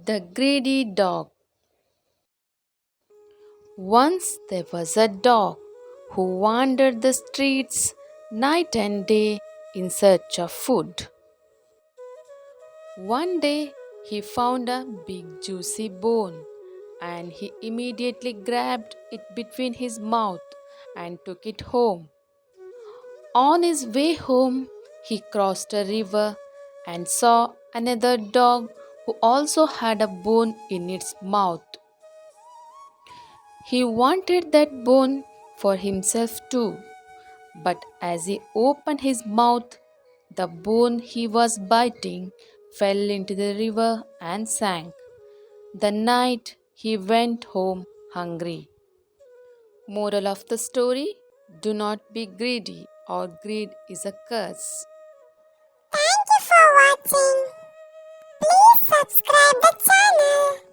The Greedy Dog. Once there was a dog who wandered the streets night and day in search of food. One day he found a big juicy bone and he immediately grabbed it between his mouth and took it home. On his way home, he crossed a river and saw another dog who also had a bone in its mouth. He wanted that bone for himself too, but as he opened his mouth, the bone he was biting fell into the river and sank. The night he went home hungry. Moral of the story: do not be greedy, or greed is a curse. Thank you for watching. Please subscribe the channel.